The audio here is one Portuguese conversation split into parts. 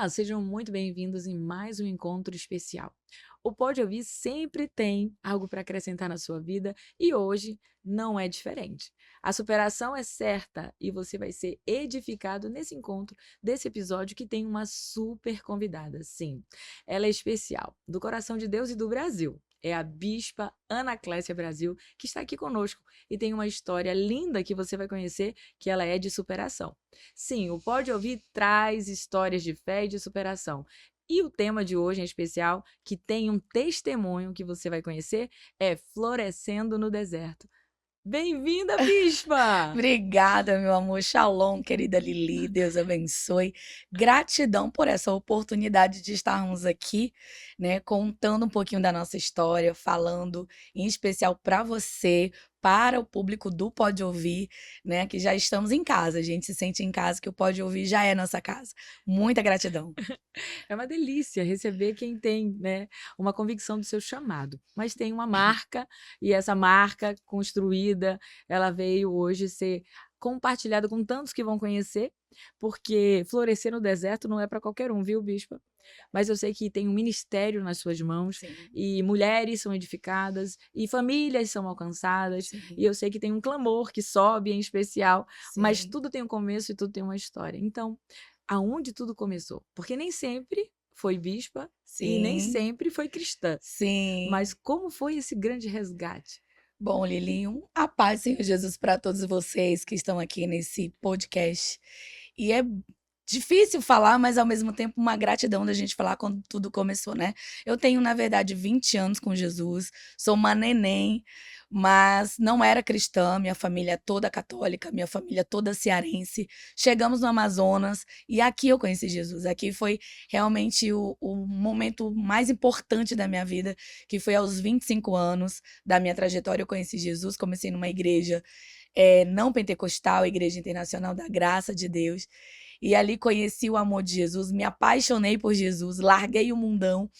Olá, sejam muito bem-vindos em mais um encontro especial. O Pode Ouvir sempre tem algo para acrescentar na sua vida e hoje não é diferente. A superação é certa e você vai ser edificado nesse encontro desse episódio que tem uma super convidada. Sim, ela é especial, do coração de Deus e do Brasil. É a Bispa Ana Clécia Brasil, que está aqui conosco e tem uma história linda que você vai conhecer, que ela é de superação. Sim, o Pode Ouvir traz histórias de fé e de superação. E o tema de hoje em especial, que tem um testemunho que você vai conhecer, é Florescendo no Deserto. Bem-vinda, Bispa! Obrigada, meu amor. Shalom, querida Lili. Deus abençoe. Gratidão por essa oportunidade de estarmos aqui, né, contando um pouquinho da nossa história, falando em especial para você, para o público do Pode Ouvir, né, que já estamos em casa. A gente se sente em casa, que o Pode Ouvir já é nossa casa. Muita gratidão. É uma delícia receber quem tem, né, uma convicção do seu chamado, mas tem uma marca e essa marca construída, ela veio hoje ser compartilhada com tantos que vão conhecer, porque florescer no deserto não é para qualquer um, viu, Bispa? Mas eu sei que tem um ministério nas suas mãos Sim, e mulheres são edificadas e famílias são alcançadas e sim, eu sei que tem um clamor que sobe em especial, mas sim, tudo tem um começo e tudo tem uma história. Então, aonde tudo começou? Porque nem sempre foi bispa e nem sim, sempre foi cristã. Mas sim. como foi esse grande resgate? Bom, Lili, a paz, Senhor Jesus, para todos vocês que estão aqui nesse podcast. E é difícil falar, mas ao mesmo tempo uma gratidão da gente falar quando tudo começou, né? Eu tenho, na verdade, 20 anos com Jesus, sou uma neném, mas não era cristã, minha família é toda católica, minha família é toda cearense. Chegamos no Amazonas e aqui eu conheci Jesus. Aqui foi realmente o momento mais importante da minha vida, que foi aos 25 anos da minha trajetória. Eu conheci Jesus, comecei numa igreja não pentecostal, Igreja Internacional da Graça de Deus. E ali conheci o amor de Jesus, me apaixonei por Jesus, larguei o mundão,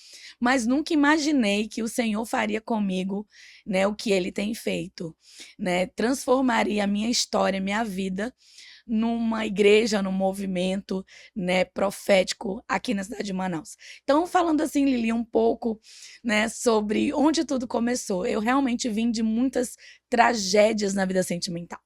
mas nunca imaginei que o Senhor faria comigo, né, o que ele tem feito, né? Transformaria a minha história, minha vida numa igreja, num movimento, né, profético aqui na cidade de Manaus. Então, falando assim, Lili, um pouco, né, sobre onde tudo começou. Eu realmente vim de muitas tragédias na vida sentimental.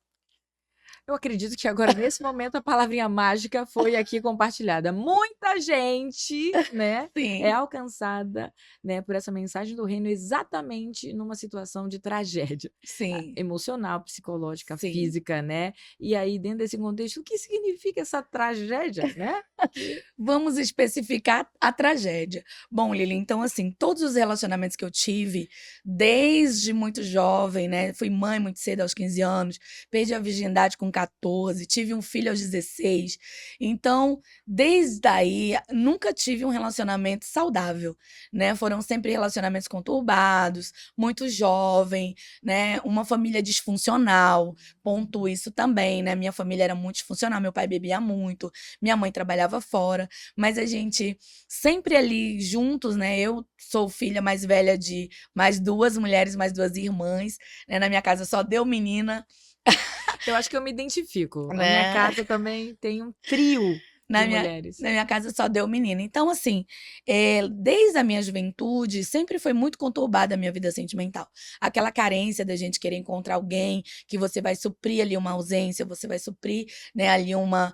Eu acredito que agora, nesse momento, a palavrinha mágica foi aqui compartilhada. Muita gente, né, é Sim, alcançada, né, por essa mensagem do reino exatamente numa situação de tragédia sim, emocional, psicológica, sim. física, né? E aí, dentro desse contexto, o que significa essa tragédia, né? Que Vamos especificar a tragédia. Bom, Lili, então, assim, todos os relacionamentos que eu tive, desde muito jovem, né? Fui mãe muito cedo, aos 15 anos, perdi a virgindade com 14, tive um filho aos 16. Então, desde aí, nunca tive um relacionamento saudável, né? Foram sempre relacionamentos conturbados, muito jovem, né? Uma família disfuncional, ponto isso também, né? Minha família era muito disfuncional, meu pai bebia muito, minha mãe trabalhava fora, mas a gente sempre ali juntos, né? Eu sou filha mais velha de mais duas mulheres, mais duas irmãs, né? Na minha casa só deu menina, eu acho que eu me identifico. A minha né? casa também tem um trio de Na minha, mulheres. na minha casa só deu menina. Então, assim, desde a minha juventude, sempre foi muito conturbada a minha vida sentimental. Aquela carência da gente querer encontrar alguém que você vai suprir ali uma ausência, você vai suprir, né, ali uma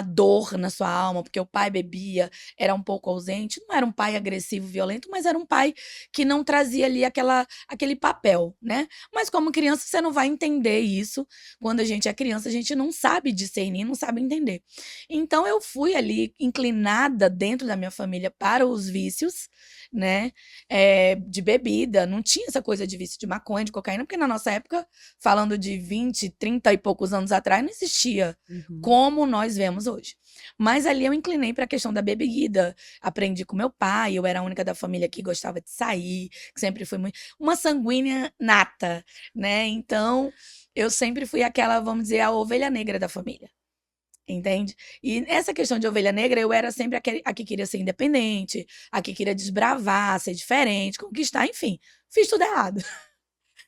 dor na sua alma, porque o pai bebia, era um pouco ausente. Não era um pai agressivo, violento, mas era um pai que não trazia ali aquele papel, né? Mas como criança, você não vai entender isso. Quando a gente é criança, a gente não sabe discernir, não sabe entender. Então eu fui ali inclinada dentro da minha família para os vícios, né, de bebida, não tinha essa coisa de vício de maconha, de cocaína, porque na nossa época, falando de 20, 30 e poucos anos atrás, não existia Uhum. como nós vemos hoje. Mas ali eu inclinei para a questão da bebida, aprendi com meu pai, eu era a única da família que gostava de sair, que sempre fui muito, uma sanguínea nata, né? Então, eu sempre fui aquela, vamos dizer, a ovelha negra da família. Entende? E essa questão de ovelha negra, eu era sempre a que queria ser independente, a que queria desbravar, ser diferente, conquistar, enfim, fiz tudo errado.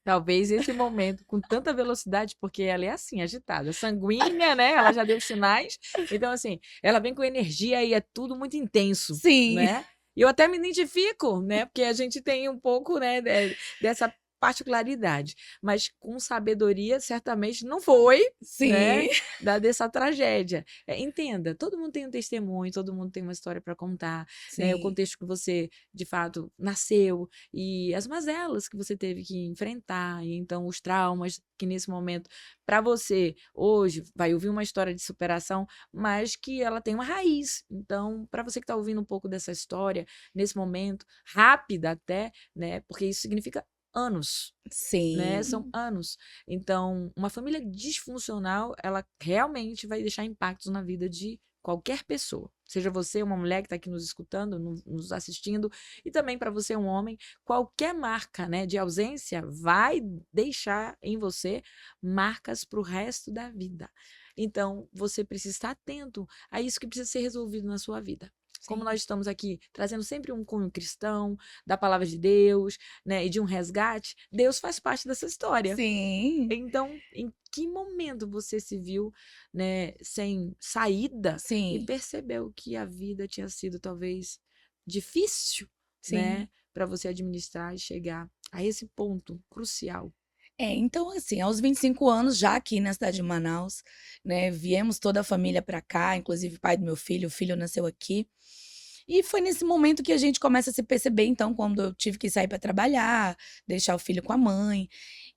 Talvez esse momento, com tanta velocidade, porque ela é assim, agitada, sanguínea, né? Ela já deu sinais. Então, assim, ela vem com energia e é tudo muito intenso, Sim, né? E eu até me identifico, né? Porque a gente tem um pouco, né, dessa particularidade. Mas com sabedoria, certamente não foi, sim, né? Dessa tragédia. Entenda, todo mundo tem um testemunho, todo mundo tem uma história para contar, né? O sim, contexto que você, de fato, nasceu e as mazelas que você teve que enfrentar, e então os traumas que nesse momento, para você, hoje, vai ouvir uma história de superação, mas que ela tem uma raiz. Então, para você que está ouvindo um pouco dessa história, nesse momento, rápida até, né? Porque isso significa anos, né? São sim. anos. Então, uma família disfuncional, ela realmente vai deixar impactos na vida de qualquer pessoa. Seja você uma mulher que está aqui nos escutando, nos assistindo, e também para você um homem, qualquer marca, né, de ausência vai deixar em você marcas para o resto da vida. Então, você precisa estar atento a isso que precisa ser resolvido na sua vida. Como Sim. nós estamos aqui trazendo sempre um cunho cristão, da palavra de Deus, né, e de um resgate, Deus faz parte dessa história. Sim, Então, em que momento você se viu, né, sem saída e sim, percebeu que a vida tinha sido talvez difícil, sim. né, para você administrar e chegar a esse ponto crucial? Então, assim, aos 25 anos, já aqui na cidade de Manaus, né, viemos toda a família para cá, inclusive o pai do meu filho, o filho nasceu aqui. E foi nesse momento que a gente começa a se perceber, então, quando eu tive que sair para trabalhar, deixar o filho com a mãe,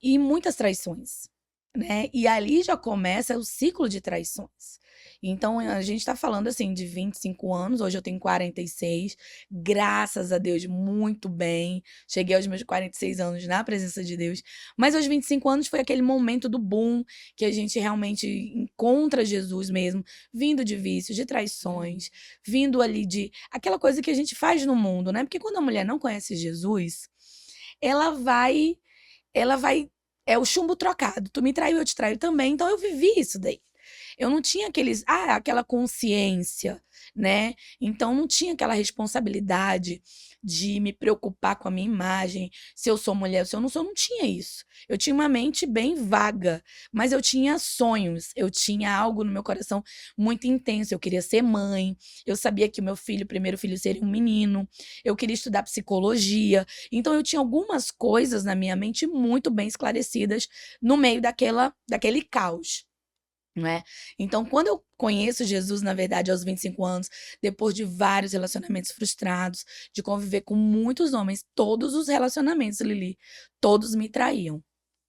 e muitas traições, né? E ali já começa o ciclo de traições. Então, a gente está falando assim de 25 anos, hoje eu tenho 46, graças a Deus, muito bem. Cheguei aos meus 46 anos na presença de Deus, mas aos 25 anos foi aquele momento do boom que a gente realmente encontra Jesus mesmo, vindo de vícios, de Uhum. traições, vindo ali de aquela coisa que a gente faz no mundo, né? Porque quando a mulher não conhece Jesus, ela vai, ela vai, é o chumbo trocado. Tu me traiu, eu te traio também. Então eu vivi isso daí. Eu não tinha aquela consciência, né? Então não tinha aquela responsabilidade de me preocupar com a minha imagem, se eu sou mulher, se eu não sou, não tinha isso. Eu tinha uma mente bem vaga, mas eu tinha sonhos, eu tinha algo no meu coração muito intenso. Eu queria ser mãe, eu sabia que o meu filho, o primeiro filho, seria um menino, eu queria estudar psicologia. Então eu tinha algumas coisas na minha mente muito bem esclarecidas no meio daquele caos. Não é? Então, quando eu conheço Jesus, na verdade, aos 25 anos, depois de vários relacionamentos frustrados, de conviver com muitos homens, todos os relacionamentos, Lili, todos me traíam.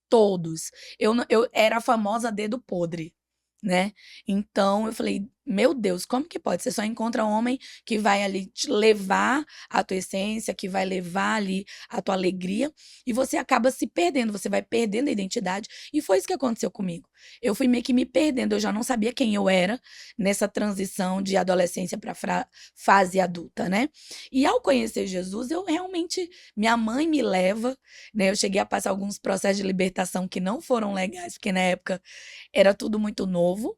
Todos. Eu era a famosa dedo podre, né? Então eu falei, meu Deus, como que pode? Você só encontra um homem que vai ali te levar a tua essência, que vai levar ali a tua alegria, e você acaba se perdendo, você vai perdendo a identidade. E foi isso que aconteceu comigo. Eu fui meio que me perdendo, eu já não sabia quem eu era nessa transição de adolescência para fase adulta, né? E ao conhecer Jesus, eu realmente, minha mãe me leva, né? Eu cheguei a passar alguns processos de libertação que não foram legais, porque na época era tudo muito novo.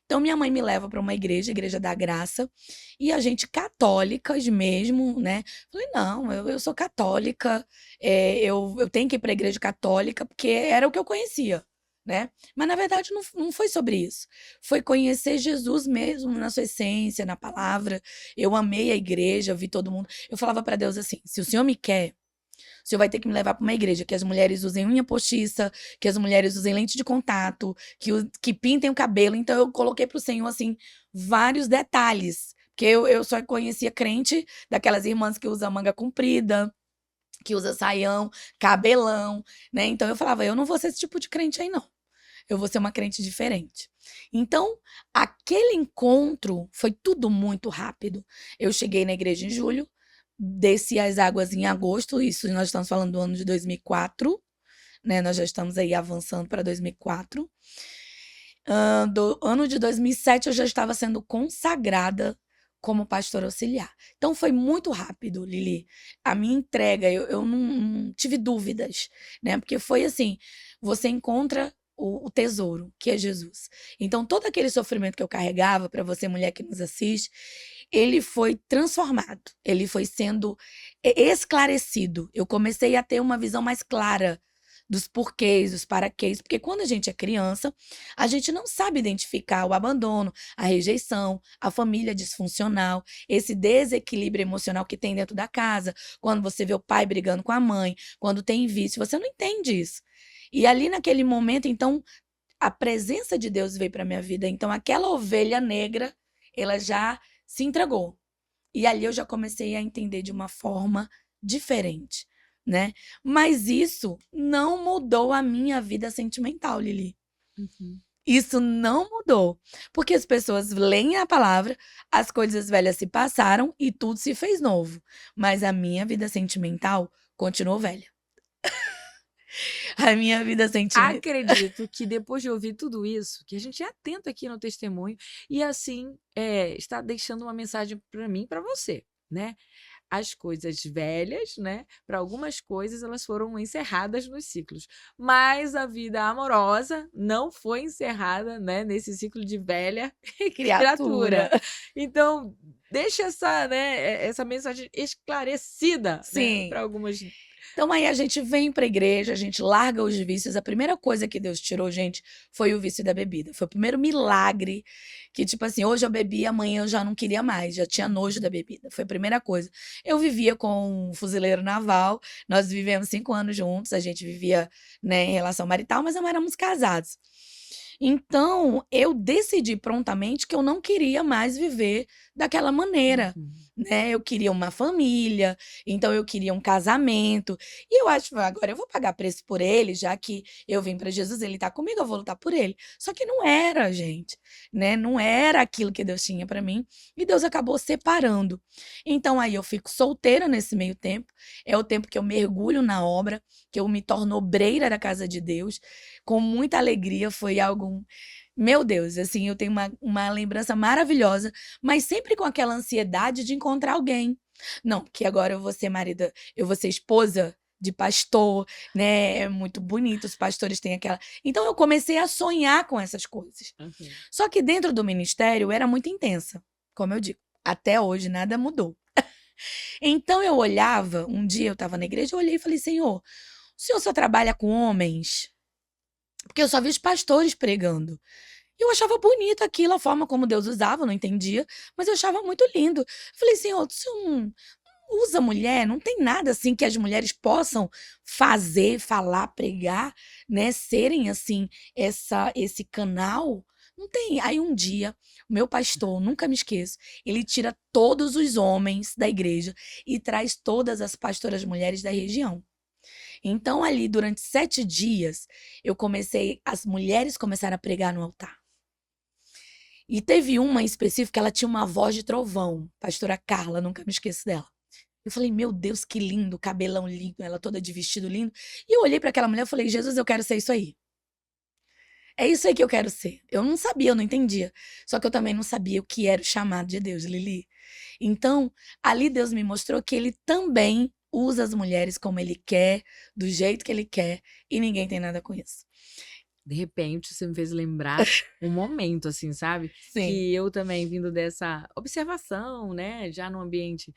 Então, minha mãe me leva para uma igreja, Igreja da Graça, e a gente, católicas mesmo, né? Falei, não, eu sou católica, eu tenho que ir para a igreja católica, porque era o que eu conhecia, né? Mas, na verdade, não foi sobre isso. Foi conhecer Jesus mesmo, na sua essência, na palavra. Eu amei a igreja, eu vi todo mundo. Eu falava para Deus assim: se o Senhor me quer, o senhor vai ter que me levar para uma igreja que as mulheres usem unha postiça, que as mulheres usem lente de contato, que pintem o cabelo. Então eu coloquei para o Senhor, assim, vários detalhes. Porque eu só conhecia crente daquelas irmãs que usam manga comprida, que usa saião, cabelão, né? Então eu falava, eu não vou ser esse tipo de crente aí, não. Eu vou ser uma crente diferente. Então, aquele encontro foi tudo muito rápido. Eu cheguei na igreja em julho, desci as águas em agosto, isso nós estamos falando do ano de 2004, né? Nós já estamos aí avançando para 2004. Do ano de 2007 eu já estava sendo consagrada como pastora auxiliar. Então foi muito rápido, Lili. A minha entrega, eu não tive dúvidas, né? Porque foi assim, você encontra o tesouro, que é Jesus. Então todo aquele sofrimento que eu carregava, para você mulher que nos assiste, ele foi transformado, ele foi sendo esclarecido. Eu comecei a ter uma visão mais clara dos porquês, dos paraquês, porque quando a gente é criança, a gente não sabe identificar o abandono, a rejeição, a família disfuncional, esse desequilíbrio emocional que tem dentro da casa, quando você vê o pai brigando com a mãe, quando tem vício, você não entende isso. E ali naquele momento, então, a presença de Deus veio para minha vida. Então, aquela ovelha negra, ela já se entregou. E ali eu já comecei a entender de uma forma diferente, né? Mas isso não mudou a minha vida sentimental, Lili. Uhum. Isso não mudou. Porque as pessoas leem a palavra, as coisas velhas se passaram e tudo se fez novo. Mas a minha vida sentimental continuou velha. A minha vida sentimental. Acredito que depois de ouvir tudo isso, que a gente é atento aqui no testemunho e assim está deixando uma mensagem para mim, para você, né? As coisas velhas, né? Para algumas coisas elas foram encerradas nos ciclos, mas a vida amorosa não foi encerrada, né? Nesse ciclo de velha criatura. Criatura. Então deixa essa, né? Essa mensagem esclarecida, né? Sim. Para algumas. Então aí a gente vem pra igreja, a gente larga os vícios. A primeira coisa que Deus tirou, gente, foi o vício da bebida. Foi o primeiro milagre que, tipo assim, hoje eu bebi, amanhã eu já não queria mais, já tinha nojo da bebida. Foi a primeira coisa. Eu vivia com um fuzileiro naval, nós vivemos 5 anos juntos, a gente vivia, né, em relação marital, mas não éramos casados. Então, eu decidi prontamente que eu não queria mais viver daquela maneira, Uhum. né? Eu queria uma família, então eu queria um casamento. E eu acho, agora eu vou pagar preço por ele, já que eu vim para Jesus, ele tá comigo, eu vou lutar por ele. Só que não era, gente, né? Não era aquilo que Deus tinha para mim, e Deus acabou separando. Então aí eu fico solteira nesse meio tempo, é o tempo que eu mergulho na obra, que eu me torno obreira da casa de Deus, com muita alegria, foi algo, meu Deus, assim, eu tenho uma lembrança maravilhosa, mas sempre com aquela ansiedade de encontrar alguém. Não, que agora eu vou ser marida, eu vou ser esposa de pastor, né? É muito bonito, os pastores têm aquela. Então eu comecei a sonhar com essas coisas. Uhum. Só que dentro do ministério eu era muito intensa, como eu digo. Até hoje nada mudou. Então eu olhava, um dia eu estava na igreja, eu olhei e falei: Senhor, o senhor só trabalha com homens? Porque eu só vi os pastores pregando. E eu achava bonito aquilo, a forma como Deus usava, eu não entendia, mas eu achava muito lindo. Eu falei, Senhor, o senhor não usa mulher? Não tem nada assim que as mulheres possam fazer, falar, pregar, né? Serem assim, esse canal? Não tem. Aí um dia, o meu pastor, nunca me esqueço, ele tira todos os homens da igreja e traz todas as pastoras mulheres da região. Então, ali, durante 7 dias, as mulheres começaram a pregar no altar. E teve uma em específico, ela tinha uma voz de trovão, pastora Carla, nunca me esqueço dela. Eu falei, meu Deus, que lindo, cabelão lindo, ela toda de vestido lindo. E eu olhei para aquela mulher e falei, Jesus, eu quero ser isso aí. É isso aí que eu quero ser. Eu não sabia, eu não entendia. Só que eu também não sabia o que era o chamado de Deus, Lili. Então, ali Deus me mostrou que ele também usa as mulheres como ele quer, do jeito que ele quer, e ninguém tem nada com isso. De repente, você me fez lembrar um momento, assim, sabe? Sim. Que eu também, vindo dessa observação, né? Já no ambiente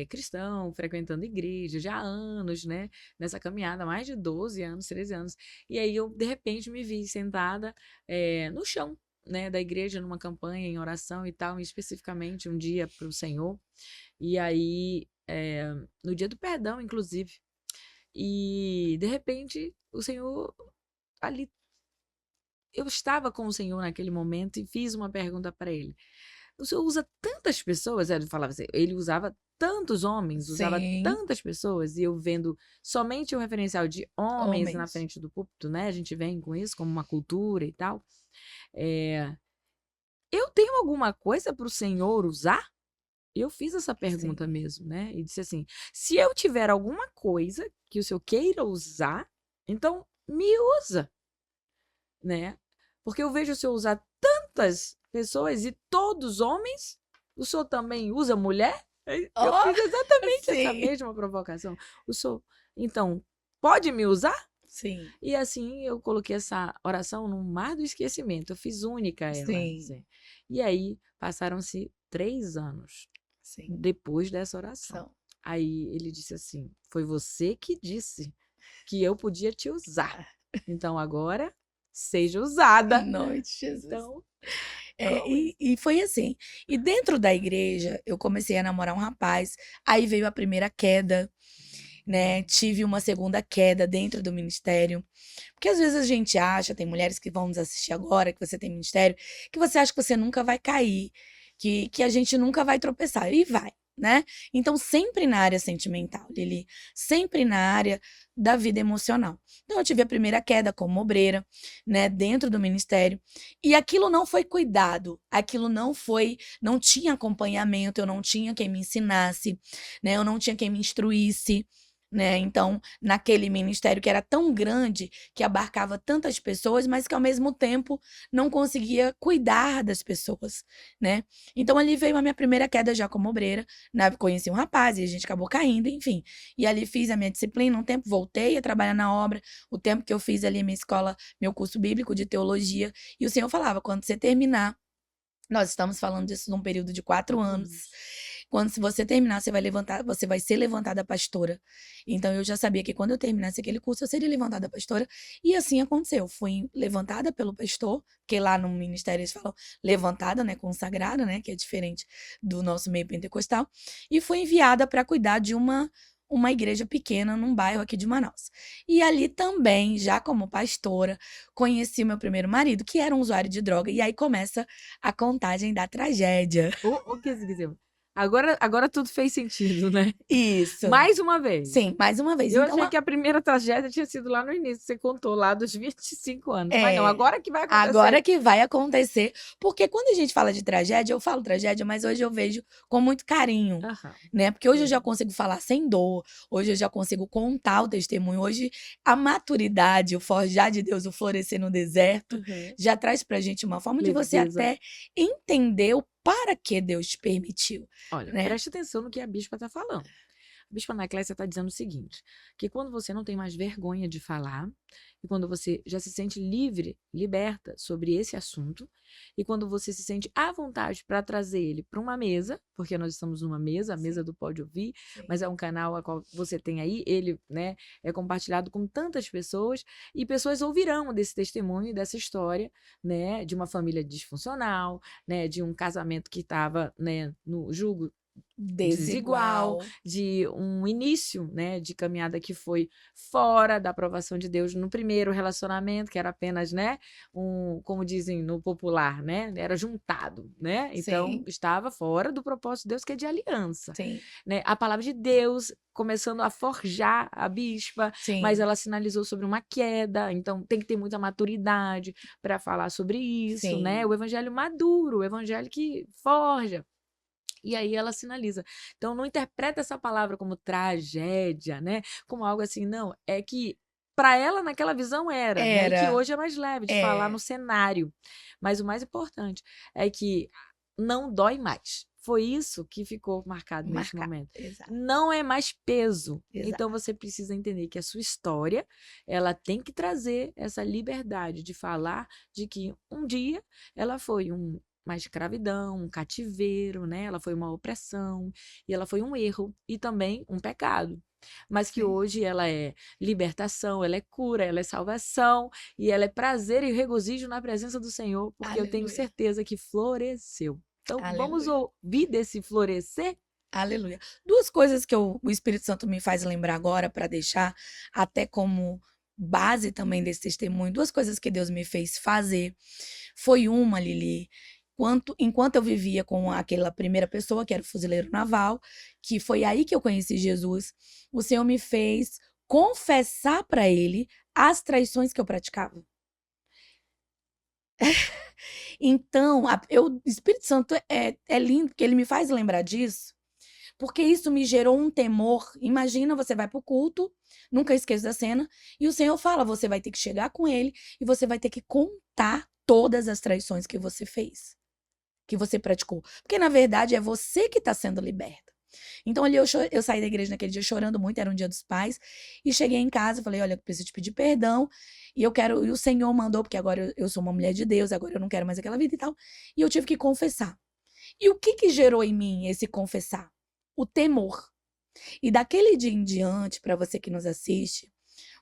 cristão, frequentando igreja, já há anos, né? Nessa caminhada, mais de 12 anos, 13 anos. E aí eu, de repente, me vi sentada no chão, né? Da igreja, numa campanha, em oração e tal, especificamente um dia para o Senhor. E aí, no dia do perdão, inclusive. E, de repente, o Senhor ali eu estava com o Senhor naquele momento e fiz uma pergunta para ele. O Senhor usa tantas pessoas? Ele falava assim, ele usava tantos homens, usava Sim. tantas pessoas, e eu vendo somente o referencial de homens na Homens. frente do púlpito, né? A gente vem com isso como uma cultura e tal. Eu tenho alguma coisa para o Senhor usar? Eu fiz essa pergunta Sim. mesmo, né? E disse assim: se eu tiver alguma coisa que o Senhor queira usar, então me usa, né? Porque eu vejo o Senhor usar tantas pessoas e todos homens. O Senhor também usa mulher? Eu fiz exatamente essa Sim. mesma provocação. O Senhor, então, pode me usar? Sim. E assim eu coloquei essa oração no mar do esquecimento. Eu fiz única ela. Sim. Assim. E aí passaram-se 3 anos Sim. depois dessa oração. Aí ele disse assim: foi você que disse que eu podia te usar. Então agora, seja usada. Em nome de Jesus. Então, E foi assim. E dentro da igreja, eu comecei a namorar um rapaz, aí veio a primeira queda, né? Tive uma segunda queda dentro do ministério. Porque às vezes a gente acha, tem mulheres que vão nos assistir agora, que você tem ministério, que você acha que você nunca vai cair, que a gente nunca vai tropeçar. E vai, né? Então, sempre na área sentimental, Lili, sempre na área da vida emocional. Então, eu tive a primeira queda como obreira, né, dentro do ministério, e aquilo não foi cuidado, aquilo não tinha acompanhamento, eu não tinha quem me ensinasse, né, eu não tinha quem me instruísse. Né? Então, naquele ministério que era tão grande, que abarcava tantas pessoas, mas que ao mesmo tempo não conseguia cuidar das pessoas, né? Então, ali veio a minha primeira queda já como obreira, né? Conheci um rapaz e a gente acabou caindo, enfim. E ali fiz a minha disciplina, um tempo voltei a trabalhar na obra, o tempo que eu fiz ali a minha escola, meu curso bíblico de teologia, e o Senhor falava, quando você terminar, nós estamos falando disso num período de 4 anos. Quando se você terminar, você vai ser levantada pastora. Então eu já sabia que quando eu terminasse aquele curso, eu seria levantada pastora. E assim aconteceu. Fui levantada pelo pastor, que lá no ministério eles falam levantada, né, consagrada, né, que é diferente do nosso meio pentecostal, e fui enviada para cuidar de uma igreja pequena num bairro aqui de Manaus. E ali também, já como pastora, conheci meu primeiro marido, que era um usuário de droga, e aí começa a contagem da tragédia. O que você dizer? Agora tudo fez sentido, né? Isso. Mais uma vez. Sim, mais uma vez. Eu Então, achei que a primeira tragédia tinha sido lá no início, você contou lá dos 25 anos. Mas não, é, agora que vai acontecer. agora que vai acontecer, porque quando a gente fala de tragédia, eu falo tragédia, mas hoje eu vejo com muito carinho, Aham. né? Porque hoje eu já consigo falar sem dor, hoje eu já consigo contar o testemunho, hoje a maturidade, o forjar de Deus, o florescer no deserto, Uhum. já traz pra gente uma forma de você Leveza. até entender o para que Deus te permitiu, Olha, né? preste atenção no que a bispa está falando. A bispa Ana Clécia está dizendo o seguinte, que quando você não tem mais vergonha de falar, e quando você já se sente livre, liberta sobre esse assunto, e quando você se sente à vontade para trazer ele para uma mesa, porque nós estamos numa mesa, a mesa do Pode Ouvir, mas é um canal a qual você tem aí, ele, né, é compartilhado com tantas pessoas, e pessoas ouvirão desse testemunho, dessa história, né, de uma família disfuncional, né, de um casamento que estava, né, no julgo desigual, de um início, né, de caminhada que foi fora da aprovação de Deus no primeiro relacionamento, que era apenas, né, como dizem no popular, né, era juntado, né, então Sim. estava fora do propósito de Deus, que é de aliança, Sim. né, a palavra de Deus começando a forjar a bispa, Sim. mas ela sinalizou sobre uma queda, então tem que ter muita maturidade para falar sobre isso, Sim. né, o evangelho maduro, o evangelho que forja. E aí ela sinaliza. Então, não interpreta essa palavra como tragédia, né? Como algo assim, não. É que para ela, naquela visão, era, né? E que hoje é mais leve de falar no cenário. Mas o mais importante é que não dói mais. Foi isso que ficou marcado nesse momento. Exato. Não é mais peso. Exato. Então, você precisa entender que a sua história, ela tem que trazer essa liberdade de falar de que um dia ela foi uma escravidão, um cativeiro, né? Ela foi uma opressão e ela foi um erro e também um pecado. Mas que hoje ela é libertação, ela é cura, ela é salvação e ela é prazer e regozijo na presença do Senhor, porque eu tenho certeza que floresceu. Então, vamos ouvir desse florescer? Aleluia. 2 coisas que o Espírito Santo me faz lembrar agora para deixar até como base também desse testemunho. 2 coisas que Deus me fez fazer. Foi uma, Lili, enquanto eu vivia com aquela primeira pessoa, que era o fuzileiro naval, que foi aí que eu conheci Jesus, o Senhor me fez confessar para ele as traições que eu praticava. Então, o Espírito Santo é lindo, porque ele me faz lembrar disso, porque isso me gerou um temor. Imagina, você vai para o culto, nunca esqueço da cena, e o Senhor fala, você vai ter que chegar com ele e você vai ter que contar todas as traições que você fez, que você praticou. Porque, na verdade, é você que está sendo liberta. Então, ali eu saí da igreja naquele dia chorando muito, era um dia dos pais, e cheguei em casa, falei, olha, eu preciso te pedir perdão, e o Senhor mandou, porque agora eu sou uma mulher de Deus, agora eu não quero mais aquela vida e tal, e eu tive que confessar. E o que gerou em mim esse confessar? O temor. E daquele dia em diante, para você que nos assiste,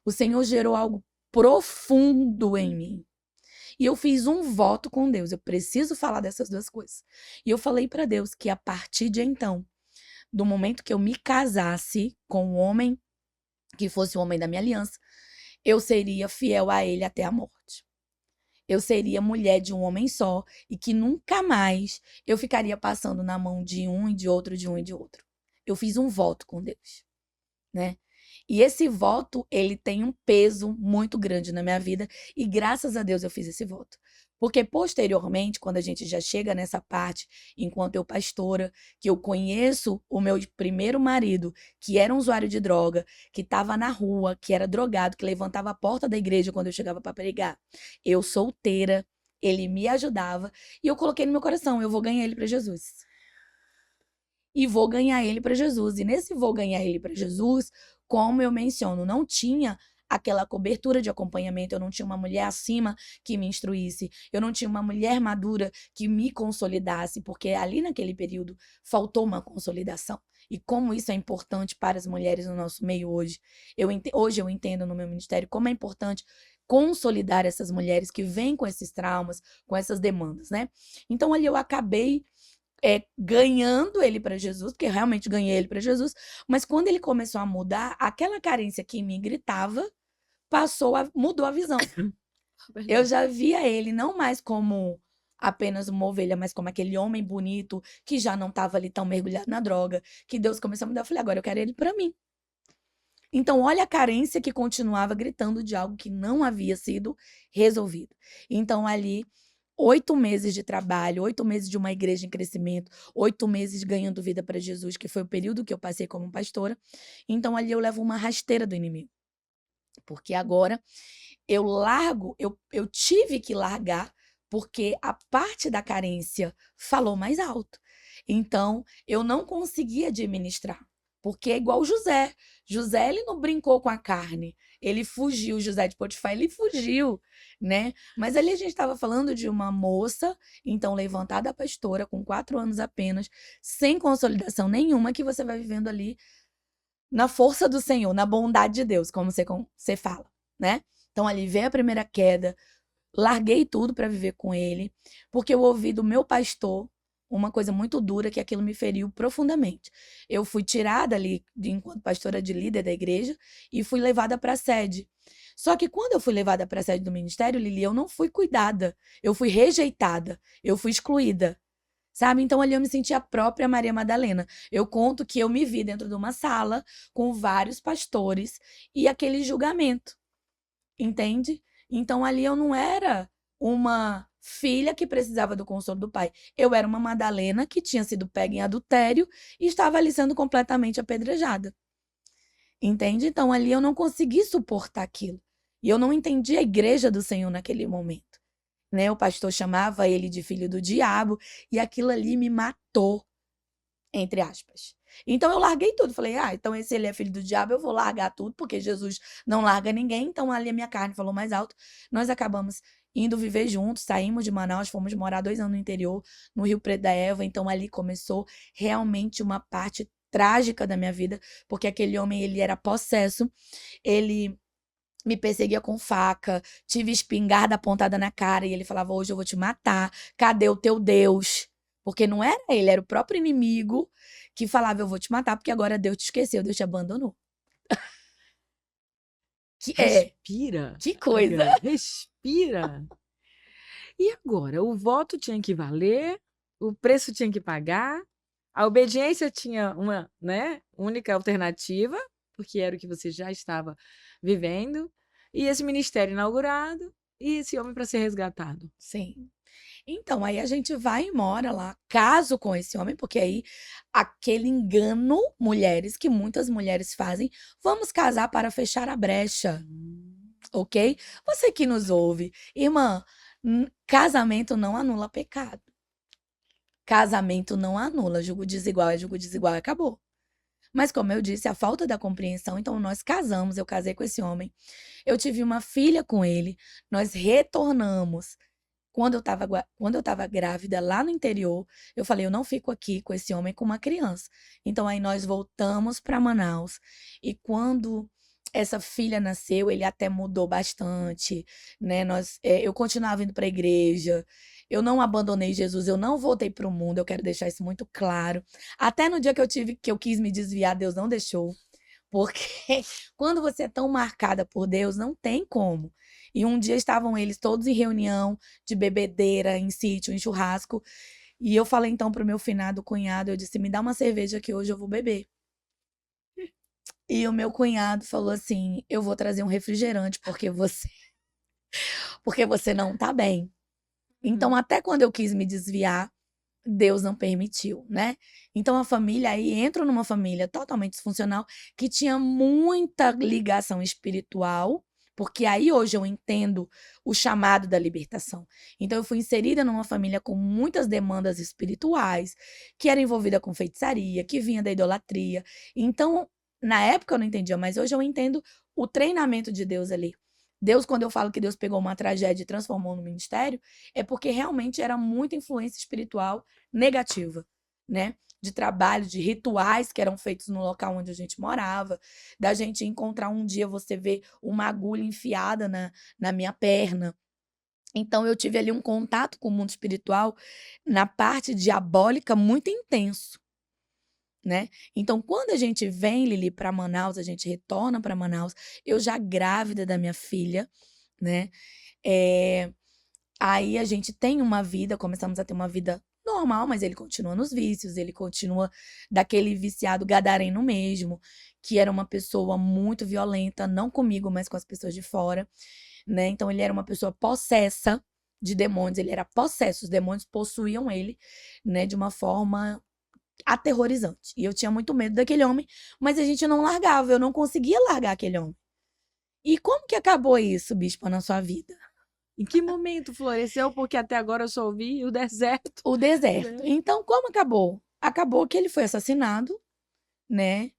O Senhor gerou algo profundo em mim. E eu fiz um voto com Deus. Eu preciso falar dessas duas coisas. E eu falei para Deus que a partir de então, do momento que eu me casasse com um homem que fosse o homem da minha aliança, eu seria fiel a ele até a morte. Eu seria mulher de um homem só e que nunca mais eu ficaria passando na mão de um e de outro, de um e de outro. Eu fiz um voto com Deus, né? E esse voto, ele tem um peso muito grande na minha vida e graças a Deus eu fiz esse voto. Porque posteriormente, quando a gente já chega nessa parte, enquanto eu pastora, que eu conheço o meu primeiro marido, que era um usuário de droga, que estava na rua, que era drogado, que levantava a porta da igreja quando eu chegava para pregar. Eu solteira, ele me ajudava e eu coloquei no meu coração, eu vou ganhar ele para Jesus. E vou ganhar ele para Jesus. E nesse vou ganhar ele para Jesus, como eu menciono, não tinha aquela cobertura de acompanhamento, eu não tinha uma mulher acima que me instruísse, eu não tinha uma mulher madura que me consolidasse, porque ali naquele período faltou uma consolidação. E como isso é importante para as mulheres no nosso meio hoje. Hoje eu entendo no meu ministério como é importante consolidar essas mulheres que vêm com esses traumas, com essas demandas, né? Então ali eu acabei ganhando ele para Jesus, porque eu realmente ganhei ele para Jesus, mas quando ele começou a mudar, aquela carência que me gritava mudou a visão. Eu já via ele não mais como apenas uma ovelha, mas como aquele homem bonito que já não estava ali tão mergulhado na droga, que Deus começou a mudar. Eu falei, agora eu quero ele para mim. Então, olha a carência que continuava gritando de algo que não havia sido resolvido. Então, ali 8 meses de trabalho, 8 meses de uma igreja em crescimento, 8 meses ganhando vida para Jesus, que foi o período que eu passei como pastora. Então, ali eu levo uma rasteira do inimigo. Porque agora eu tive que largar, porque a parte da carência falou mais alto. Então, eu não conseguia administrar. Porque é igual José. José, ele não brincou com a carne. Ele fugiu, José de Potifar, ele fugiu, né? Mas ali a gente estava falando de uma moça, então levantada pastora, com 4 anos apenas, sem consolidação nenhuma, que você vai vivendo ali na força do Senhor, na bondade de Deus, como você fala, né? Então ali veio a primeira queda, larguei tudo para viver com ele, porque eu ouvi do meu pastor uma coisa muito dura que aquilo me feriu profundamente. Eu fui tirada ali enquanto pastora de líder da igreja e fui levada para a sede. Só que quando eu fui levada para a sede do ministério, Lili, eu não fui cuidada, eu fui rejeitada, eu fui excluída. Sabe? Então ali eu me senti a própria Maria Madalena. Eu conto que eu me vi dentro de uma sala com vários pastores e aquele julgamento. Entende? Então ali eu não era uma filha que precisava do consolo do pai. Eu era uma Madalena que tinha sido pega em adultério e estava ali sendo completamente apedrejada. Entende? Então ali eu não consegui suportar aquilo. E eu não entendi a igreja do Senhor naquele momento. Né? O pastor chamava ele de filho do diabo e aquilo ali me matou, entre aspas. Então eu larguei tudo, falei, então se ele é filho do diabo, eu vou largar tudo, porque Jesus não larga ninguém, então ali a minha carne falou mais alto. Nós acabamos indo viver juntos, saímos de Manaus, fomos morar 2 anos no interior, no Rio Preto da Eva, então ali começou realmente uma parte trágica da minha vida, porque aquele homem, ele era possesso, ele me perseguia com faca, tive espingarda apontada na cara e ele falava, hoje eu vou te matar, cadê o teu Deus? Porque não era ele, era o próprio inimigo que falava, eu vou te matar porque agora Deus te esqueceu, Deus te abandonou. Respira. Que coisa. Respira. E agora? O voto tinha que valer, o preço tinha que pagar, a obediência tinha uma, né, única alternativa, porque era o que você já estava vivendo, e esse ministério inaugurado, e esse homem para ser resgatado. Sim. Então, aí a gente vai e mora lá, caso com esse homem, porque aí aquele engano, mulheres, que muitas mulheres fazem, vamos casar para fechar a brecha, ok? Você que nos ouve, irmã, casamento não anula pecado. Casamento não anula, julgo desigual é julgo desigual, acabou. Mas como eu disse, a falta da compreensão, então nós casamos, eu casei com esse homem, eu tive uma filha com ele, nós retornamos. Quando eu estava grávida lá no interior, eu falei, eu não fico aqui com esse homem com uma criança. Então aí nós voltamos para Manaus. E quando essa filha nasceu, ele até mudou bastante, né? Eu continuava indo para a igreja, eu não abandonei Jesus, eu não voltei para o mundo, eu quero deixar isso muito claro. Até no dia que eu quis me desviar, Deus não deixou. Porque quando você é tão marcada por Deus, não tem como. E um dia estavam eles todos em reunião de bebedeira, em sítio, em churrasco. E eu falei então pro meu finado cunhado, eu disse, me dá uma cerveja que hoje eu vou beber. E o meu cunhado falou assim, eu vou trazer um refrigerante porque você não tá bem. Então, até quando eu quis me desviar, Deus não permitiu, né? Então a família aí entra numa família totalmente disfuncional que tinha muita ligação espiritual, porque aí hoje eu entendo o chamado da libertação. Então eu fui inserida numa família com muitas demandas espirituais, que era envolvida com feitiçaria, que vinha da idolatria. Então, na época eu não entendia, mas hoje eu entendo o treinamento de Deus ali. Deus, quando eu falo que Deus pegou uma tragédia e transformou no ministério, é porque realmente era muita influência espiritual negativa, né? De trabalho, de rituais que eram feitos no local onde a gente morava, da gente encontrar um dia você ver uma agulha enfiada na minha perna. Então eu tive ali um contato com o mundo espiritual na parte diabólica muito intenso, né? Então quando a gente vem, Lili, para Manaus, a gente retorna para Manaus, eu já grávida da minha filha, né? Aí a gente tem uma vida, começamos a ter uma vida normal, mas ele continua nos vícios, ele continua daquele viciado gadareno mesmo, que era uma pessoa muito violenta, não comigo, mas com as pessoas de fora, né? Então ele era uma pessoa possessa de demônios, ele era possesso, os demônios possuíam ele, né, de uma forma aterrorizante. E eu tinha muito medo daquele homem, mas a gente não largava, eu não conseguia largar aquele homem. E como que acabou isso, bispa, na sua vida? Em que momento floresceu? Porque até agora eu só ouvi o deserto. O deserto. Então, como acabou? Acabou que ele foi assassinado, né?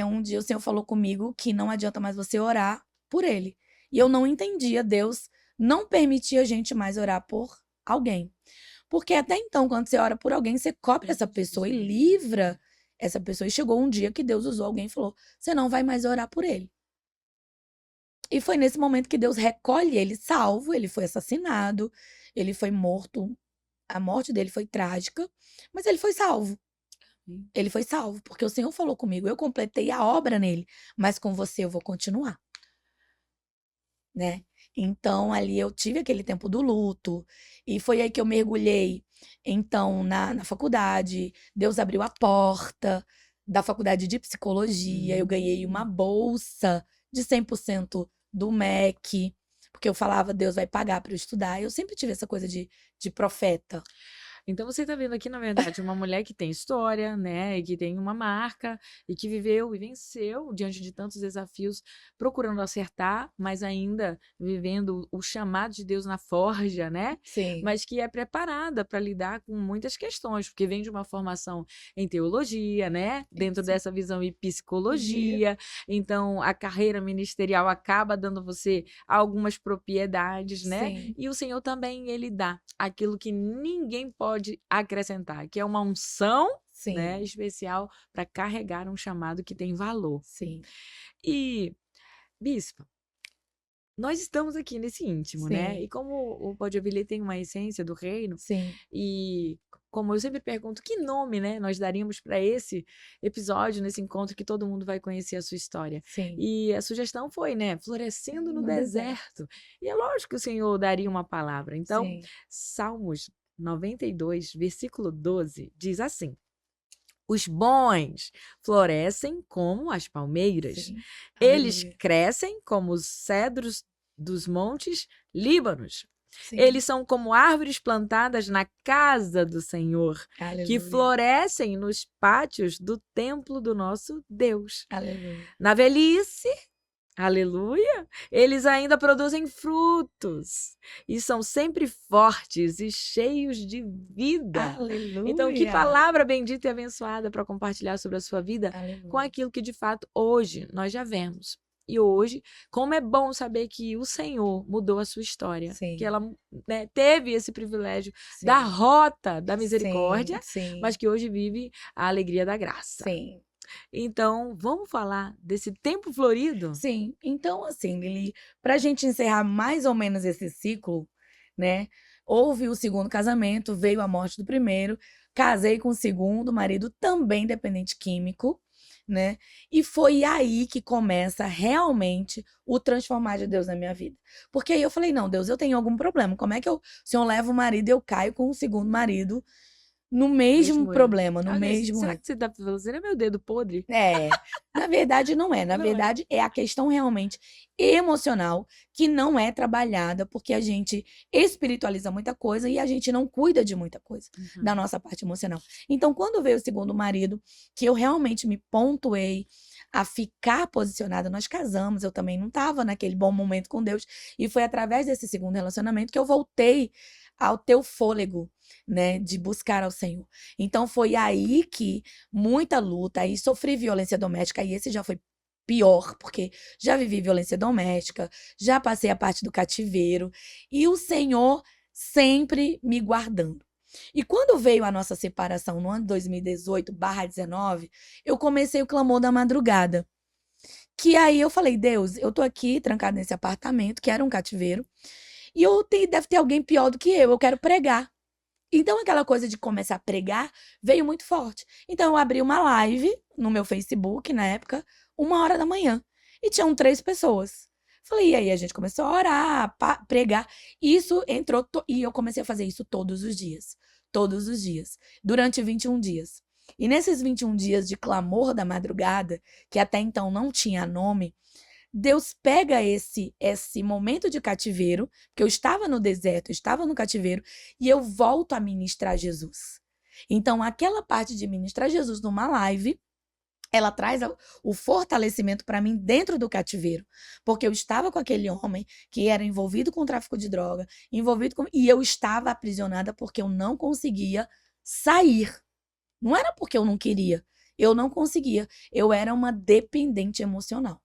Um dia o Senhor falou comigo que não adianta mais você orar por ele. E eu não entendia, Deus não permitia a gente mais orar por alguém. Porque até então, quando você ora por alguém, você cobre essa pessoa e livra essa pessoa. E chegou um dia que Deus usou alguém e falou: você não vai mais orar por ele. E foi nesse momento que Deus recolhe ele salvo, ele foi assassinado, ele foi morto. A morte dele foi trágica, mas ele foi salvo. Ele foi salvo, porque o Senhor falou comigo, eu completei a obra nele, mas com você eu vou continuar, né? Então, ali eu tive aquele tempo do luto, e foi aí que eu mergulhei, então, na faculdade. Deus abriu a porta da faculdade de psicologia, eu ganhei uma bolsa de 100% do MEC, porque eu falava, Deus vai pagar para eu estudar. Eu sempre tive essa coisa de profeta. Então você está vendo aqui, na verdade, uma mulher que tem história, né, e que tem uma marca, e que viveu e venceu diante de tantos desafios, procurando acertar, mas ainda vivendo o chamado de Deus na forja, né? Sim. Mas que é preparada para lidar com muitas questões, porque vem de uma formação em teologia, né? Dentro dessa visão em psicologia. Então, a carreira ministerial acaba dando você algumas propriedades, né? Sim. E o Senhor também, ele dá aquilo que ninguém pode acrescentar, que é uma unção, Sim. né, especial para carregar um chamado que tem valor. Sim. E, bispa, nós estamos aqui nesse íntimo, né? Sim. E como o Pode Ouvir ele tem uma essência do reino, Sim. e como eu sempre pergunto, que nome, né, nós daríamos para esse episódio, nesse encontro que todo mundo vai conhecer a sua história? Sim. E a sugestão foi, né, florescendo no deserto. E é lógico que o Senhor daria uma palavra. Então, Sim. Salmos 92, versículo 12, diz assim: os bons florescem como as palmeiras. Sim. Eles Aleluia. crescem como os cedros dos montes Líbanos. Sim. Eles são como árvores plantadas na casa do Senhor, Aleluia. que florescem nos pátios do templo do nosso Deus. Aleluia. Na velhice, aleluia, eles ainda produzem frutos e são sempre fortes e cheios de vida. Aleluia. Então, que palavra bendita e abençoada para compartilhar sobre a sua vida. Aleluia. Com aquilo que de fato hoje nós já vemos. E hoje, como é bom saber que o Senhor mudou a sua história, Sim. que ela, né, teve esse privilégio Sim. da rota da misericórdia, Sim. mas que hoje vive a alegria da graça. Sim. Então, vamos falar desse tempo florido? Sim, então assim, Lili, pra gente encerrar mais ou menos esse ciclo, né? Houve o segundo casamento, veio a morte do primeiro, casei com o segundo marido, também dependente químico, né? E foi aí que começa realmente o transformar de Deus na minha vida. Porque aí eu falei, não, Deus, eu tenho algum problema. Como é que eu, se eu levo o marido, eu caio com o segundo marido no mesmo Mesmo erro. problema, no Alguém, mesmo será erro? que você tá falando, será meu dedo podre? É, na verdade não é. Na Não é. verdade é a questão realmente emocional que não é trabalhada porque a gente espiritualiza muita coisa e a gente não cuida de muita coisa da Uhum. nossa parte emocional. Então, quando veio o segundo marido, que eu realmente me pontuei a ficar posicionada, nós casamos, eu também não estava naquele bom momento com Deus, e foi através desse segundo relacionamento que eu voltei ao ter o fôlego, né, de buscar ao Senhor. Então foi aí que muita luta, aí sofri violência doméstica, e esse já foi pior, porque já vivi violência doméstica, já passei a parte do cativeiro, e o Senhor sempre me guardando. E quando veio a nossa separação no ano 2018/19, eu comecei o clamor da madrugada. Que aí eu falei, Deus, eu tô aqui trancada nesse apartamento, que era um cativeiro, e deve ter alguém pior do que eu quero pregar. Então, aquela coisa de começar a pregar veio muito forte. Então, eu abri uma live no meu Facebook, na época, 1 hora da manhã. E tinham 3 pessoas. Falei, e aí a gente começou a orar, pregar. Isso entrou, e eu comecei a fazer isso todos os dias. Todos os dias. Durante 21 dias. E nesses 21 dias de clamor da madrugada, que até então não tinha nome, Deus pega esse momento de cativeiro, que eu estava no deserto, eu estava no cativeiro, e eu volto a ministrar Jesus. Então, aquela parte de ministrar Jesus numa live, ela traz o fortalecimento para mim dentro do cativeiro, porque eu estava com aquele homem que era envolvido com tráfico de droga, e eu estava aprisionada porque eu não conseguia sair. Não era porque eu não queria, eu não conseguia, eu era uma dependente emocional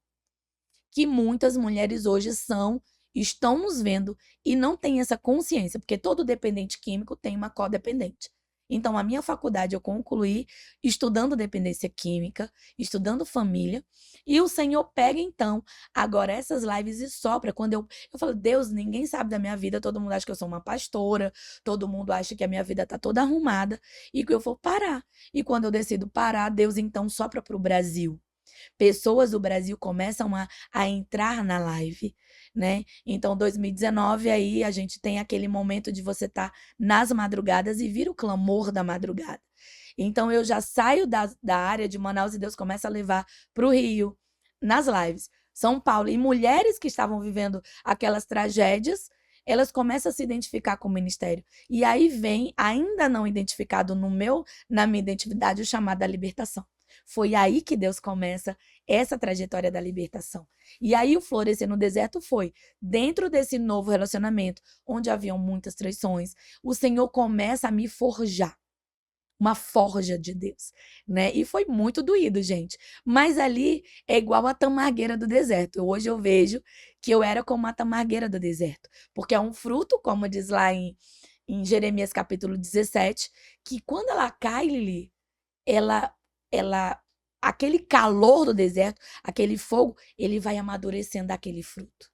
que muitas mulheres hoje estão nos vendo e não têm essa consciência, porque todo dependente químico tem uma codependente. Então, a minha faculdade eu concluí estudando dependência química, estudando família, e o Senhor pega então agora essas lives e sopra. Quando eu falo, Deus, ninguém sabe da minha vida, todo mundo acha que eu sou uma pastora, todo mundo acha que a minha vida tá toda arrumada e que eu vou parar. E quando eu decido parar, Deus então sopra para o Brasil. Pessoas do Brasil começam a entrar na live, né? Então, 2019, aí a gente tem aquele momento de você estar nas madrugadas e vir o clamor da madrugada. Então, eu já saio da área de Manaus e Deus começa a levar para o Rio, nas lives. São Paulo. E mulheres que estavam vivendo aquelas tragédias, elas começam a se identificar com o ministério. E aí vem, ainda não identificado na minha identidade, o chamado da libertação. Foi aí que Deus começa essa trajetória da libertação. E aí o florescer no deserto foi dentro desse novo relacionamento, onde haviam muitas traições, o Senhor começa a me forjar. Uma forja de Deus, né? E foi muito doído, gente. Mas ali é igual a tamargueira do deserto. Hoje eu vejo que eu era como a tamargueira do deserto. Porque é um fruto, como diz lá em Jeremias capítulo 17, que quando ela cai, Lili, ela, aquele calor do deserto, aquele fogo, ele vai amadurecendo aquele fruto,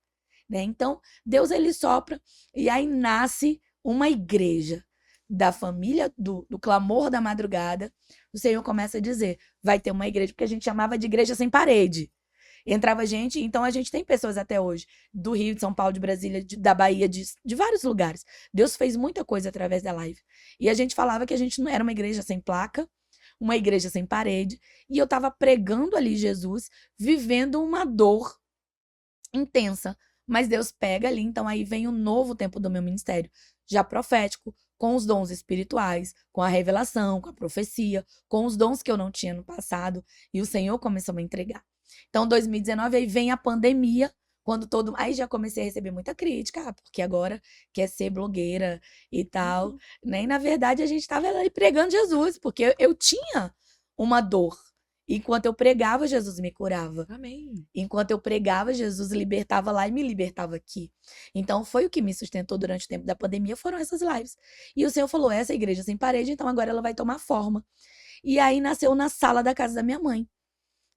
né? Então, Deus ele sopra e aí nasce uma igreja da família do clamor da madrugada. O Senhor começa a dizer, vai ter uma igreja, porque a gente chamava de igreja sem parede. Entrava gente, então a gente tem pessoas até hoje, do Rio, de São Paulo, de Brasília, da Bahia, de vários lugares. Deus fez muita coisa através da live. E a gente falava que a gente não era uma igreja sem placa, uma igreja sem parede, e eu estava pregando ali Jesus, vivendo uma dor intensa. Mas Deus pega ali, então aí vem o novo tempo do meu ministério, já profético, com os dons espirituais, com a revelação, com a profecia, com os dons que eu não tinha no passado, e o Senhor começou a me entregar. Então, 2019, aí vem a pandemia, quando todo. Aí já comecei a receber muita crítica, porque agora quer ser blogueira e tal, Uhum. né? E na verdade a gente estava ali pregando Jesus, porque eu tinha uma dor. Enquanto eu pregava, Jesus me curava. Amém. Enquanto eu pregava, Jesus libertava lá e me libertava aqui. Então, foi o que me sustentou durante o tempo da pandemia, foram essas lives. E o Senhor falou, essa igreja sem parede, então agora ela vai tomar forma. E aí nasceu na sala da casa da minha mãe.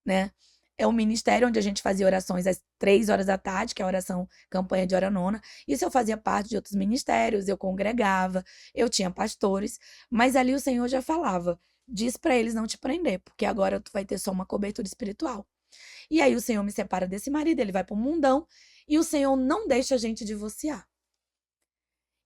né? É um ministério onde a gente fazia orações às 3 horas da tarde, que é a oração campanha de hora nona. Isso eu fazia parte de outros ministérios, eu congregava, eu tinha pastores, mas ali o Senhor já falava, diz pra eles não te prender, porque agora tu vai ter só uma cobertura espiritual. E aí o Senhor me separa desse marido, ele vai pro mundão, e o Senhor não deixa a gente divorciar.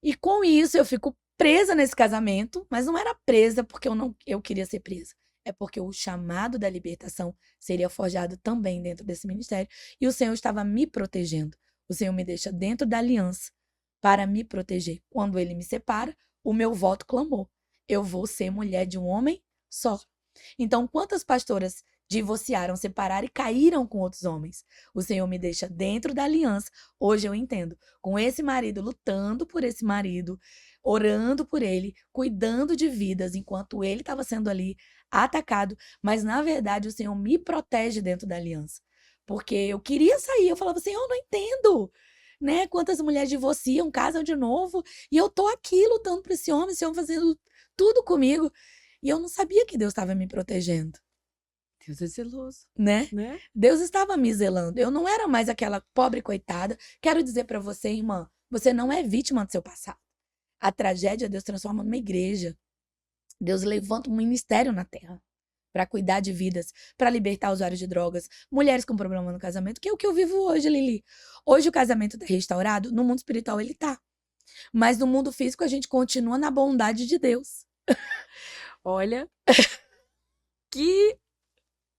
E com isso eu fico presa nesse casamento, mas não era presa porque eu queria ser presa. É porque o chamado da libertação seria forjado também dentro desse ministério. E o Senhor estava me protegendo. O Senhor me deixa dentro da aliança para me proteger. Quando ele me separa, o meu voto clamou: eu vou ser mulher de um homem só. Então, quantas pastoras divorciaram, separaram e caíram com outros homens? O Senhor me deixa dentro da aliança. Hoje eu entendo. Com esse marido, lutando por esse marido, orando por ele, cuidando de vidas, enquanto ele estava sendo ali atacado. Mas, na verdade, o Senhor me protege dentro da aliança. Porque eu queria sair. Eu falava, Senhor, eu não entendo. Né? Quantas mulheres divorciam, casam de novo. E eu tô aqui lutando por esse homem fazendo tudo comigo. E eu não sabia que Deus estava me protegendo. Deus é zeloso, Né? né? Deus estava me zelando. Eu não era mais aquela pobre coitada. Quero dizer para você, irmã, você não é vítima do seu passado. A tragédia Deus transforma numa igreja. Deus levanta um ministério na terra para cuidar de vidas, para libertar usuários de drogas, mulheres com problema no casamento, que é o que eu vivo hoje, Lili. Hoje o casamento tá restaurado, no mundo espiritual ele tá. Mas no mundo físico a gente continua na bondade de Deus. Olha, que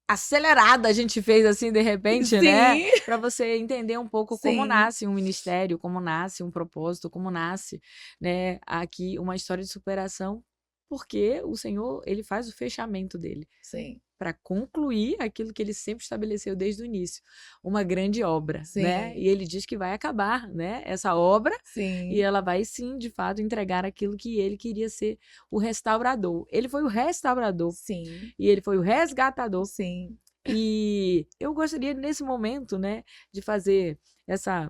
acelerada a gente fez assim de repente, né? Sim. Para você entender um pouco como Sim. nasce um ministério, como nasce um propósito, como nasce, né, aqui uma história de superação, porque o Senhor, ele faz o fechamento dele Sim. para concluir aquilo que ele sempre estabeleceu desde o início, uma grande obra, né? Sim. E ele diz que vai acabar, né, essa obra, Sim. e ela vai sim, de fato, entregar aquilo que ele queria ser, o restaurador. Ele foi o restaurador. Sim. E ele foi o resgatador. Sim. E eu gostaria, nesse momento, né, de fazer essa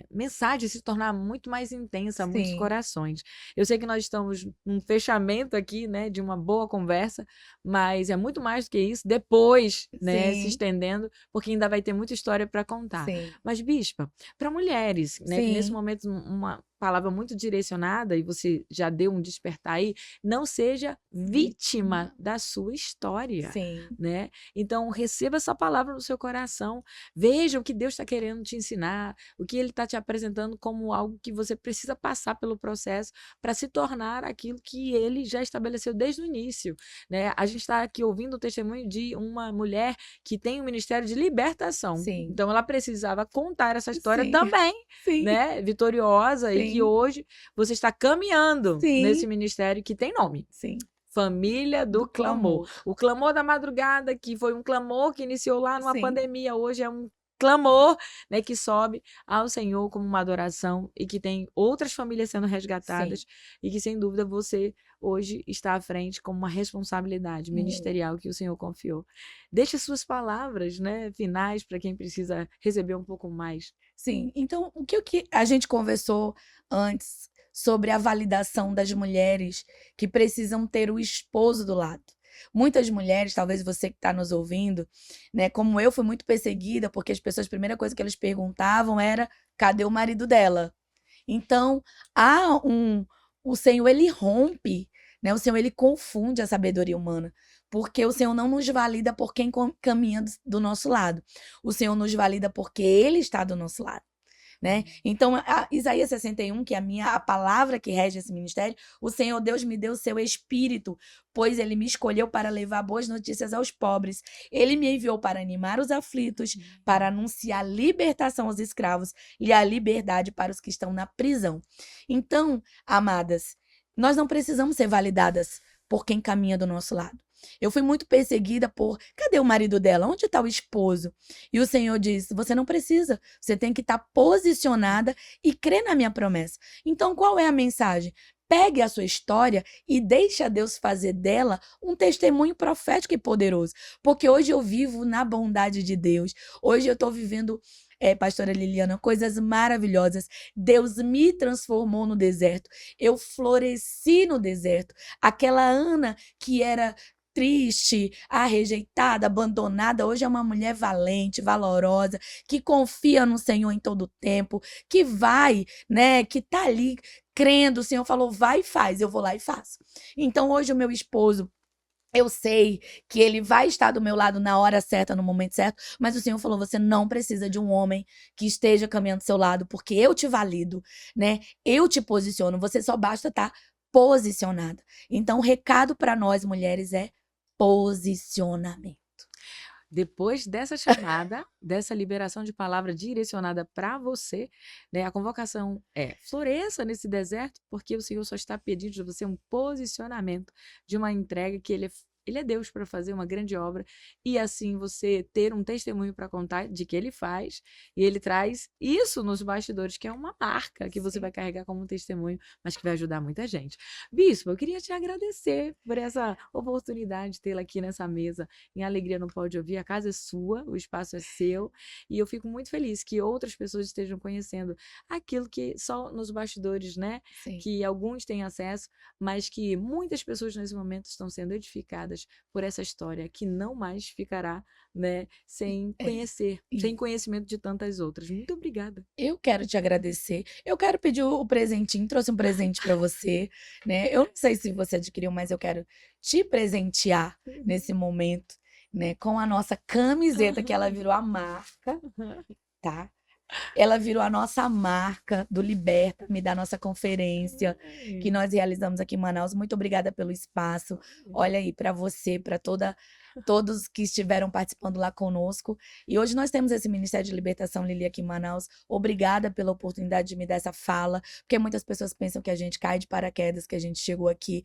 mensagem se tornar muito mais intensa a muitos Sim. corações. Eu sei que nós estamos num fechamento aqui, né, de uma boa conversa, mas é muito mais do que isso, depois, né, se Sim. estendendo, porque ainda vai ter muita história para contar. Sim. Mas, bispa, para mulheres, né, que nesse Sim. momento uma palavra muito direcionada, e você já deu um despertar aí, não seja vítima da sua história, Sim. né? Então, receba essa palavra no seu coração, veja o que Deus está querendo te ensinar, o que Ele está te apresentando como algo que você precisa passar pelo processo para se tornar aquilo que Ele já estabeleceu desde o início, né? A gente está aqui ouvindo o testemunho de uma mulher que tem um ministério de libertação. Sim. Então, ela precisava contar essa história Sim. também, Sim. né? Vitoriosa, e que Sim. hoje você está caminhando Sim. nesse ministério que tem nome. Sim. Família do Clamor. O clamor da madrugada, que foi um clamor que iniciou lá numa Sim. pandemia, hoje é um clamor, né, que sobe ao Senhor como uma adoração e que tem outras famílias sendo resgatadas. Sim. E que, sem dúvida, você hoje está à frente como uma responsabilidade ministerial que o Senhor confiou. Deixe suas palavras, né, finais para quem precisa receber um pouco mais. Sim. Então, o que a gente conversou antes sobre a validação das mulheres que precisam ter o esposo do lado. Muitas mulheres, talvez você que está nos ouvindo, né, como eu, fui muito perseguida, porque as pessoas, a primeira coisa que eles perguntavam era: cadê o marido dela? Então, o Senhor, ele rompe, né? O Senhor, ele confunde a sabedoria humana, porque o Senhor não nos valida por quem caminha do nosso lado. O Senhor nos valida porque ele está do nosso lado. Né? Então, Isaías 61, que é a palavra que rege esse ministério, o Senhor Deus me deu o seu espírito, pois ele me escolheu para levar boas notícias aos pobres. Ele me enviou para animar os aflitos, para anunciar libertação aos escravos e a liberdade para os que estão na prisão. Então, amadas, nós não precisamos ser validadas por quem caminha do nosso lado. Eu fui muito perseguida por: cadê o marido dela? Onde está o esposo? E o Senhor diz: você não precisa, você tem que estar posicionada e crer na minha promessa. Então, qual é a mensagem? Pegue a sua história e deixe Deus fazer dela um testemunho profético e poderoso. Porque hoje eu vivo na bondade de Deus. Hoje eu estou vivendo, pastora Liliana, coisas maravilhosas. Deus me transformou no deserto. Eu floresci no deserto. Aquela Ana que era triste, rejeitada, abandonada, hoje é uma mulher valente, valorosa, que confia no Senhor em todo o tempo, que vai, né, que tá ali crendo, o Senhor falou, vai e faz, eu vou lá e faço. Então hoje o meu esposo, eu sei que ele vai estar do meu lado na hora certa, no momento certo, mas o Senhor falou: você não precisa de um homem que esteja caminhando do seu lado, porque eu te valido, né? Eu te posiciono, você só basta estar posicionada. Então, o recado para nós mulheres é posicionamento. Depois dessa chamada, dessa liberação de palavra direcionada para você, né, a convocação é: floresça nesse deserto, porque o Senhor só está pedindo de você um posicionamento, de uma entrega que Ele é Deus para fazer uma grande obra, e assim você ter um testemunho para contar de que Ele faz, e Ele traz isso nos bastidores, que é uma marca que você Sim. vai carregar como um testemunho, mas que vai ajudar muita gente. Bispo, eu queria te agradecer por essa oportunidade de tê-la aqui nessa mesa, em Alegria no Pode Ouvir. A casa é sua, o espaço é seu, e eu fico muito feliz que outras pessoas estejam conhecendo aquilo que só nos bastidores, né, Sim. que alguns têm acesso, mas que muitas pessoas nesse momento estão sendo edificadas por essa história, que não mais ficará, né, sem É, conhecer, sem e conhecimento de tantas outras. Muito obrigada. eu quero te agradecer. Eu quero pedir o presentinho, trouxe um presente para você, né? Eu não sei se você adquiriu, mas eu quero te presentear nesse momento, né, com a nossa camiseta que ela virou a marca, tá? Ela virou a nossa marca do Liberta-me, da nossa conferência que nós realizamos aqui em Manaus. Muito obrigada pelo espaço. Olha aí, para você, para todos que estiveram participando lá conosco. E hoje nós temos esse Ministério de Libertação Lili aqui em Manaus. Obrigada pela oportunidade de me dar essa fala, porque muitas pessoas pensam que a gente cai de paraquedas, que a gente chegou aqui,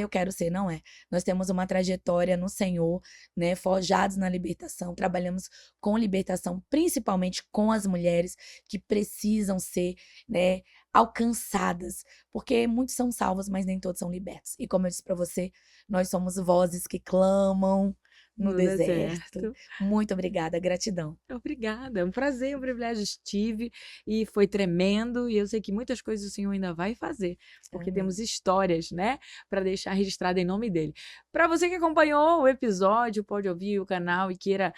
eu quero ser, não é. Nós temos uma trajetória no Senhor, né, forjados na libertação, trabalhamos com libertação, principalmente com as mulheres que precisam ser, né, alcançadas, porque muitos são salvos, mas nem todos são libertos. E como eu disse para você, nós somos vozes que clamam no No deserto. deserto. Muito obrigada, gratidão. Obrigada, é um prazer, um privilégio. Estive e foi tremendo, e eu sei que muitas coisas o Senhor ainda vai fazer, porque Amém. temos histórias, né, para deixar registrada em nome dele. Para você que acompanhou o episódio, pode ouvir o canal e queira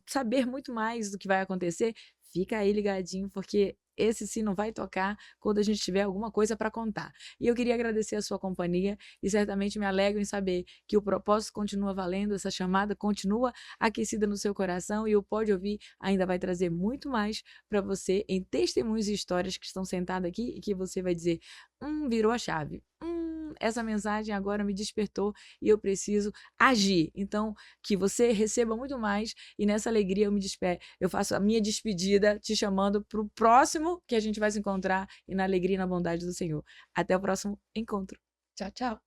saber muito mais do que vai acontecer, fica aí ligadinho, porque esse sino vai tocar quando a gente tiver alguma coisa para contar. E eu queria agradecer a sua companhia e certamente me alegro em saber que o propósito continua valendo, essa chamada continua aquecida no seu coração, e o Pode Ouvir ainda vai trazer muito mais para você em testemunhos e histórias que estão sentadas aqui e que você vai dizer: virou a chave. Essa mensagem agora me despertou e eu preciso agir. Então, que você receba muito mais, e nessa alegria eu faço a minha despedida te chamando para o próximo que a gente vai se encontrar, e na alegria e na bondade do Senhor. Até o próximo encontro. Tchau, tchau.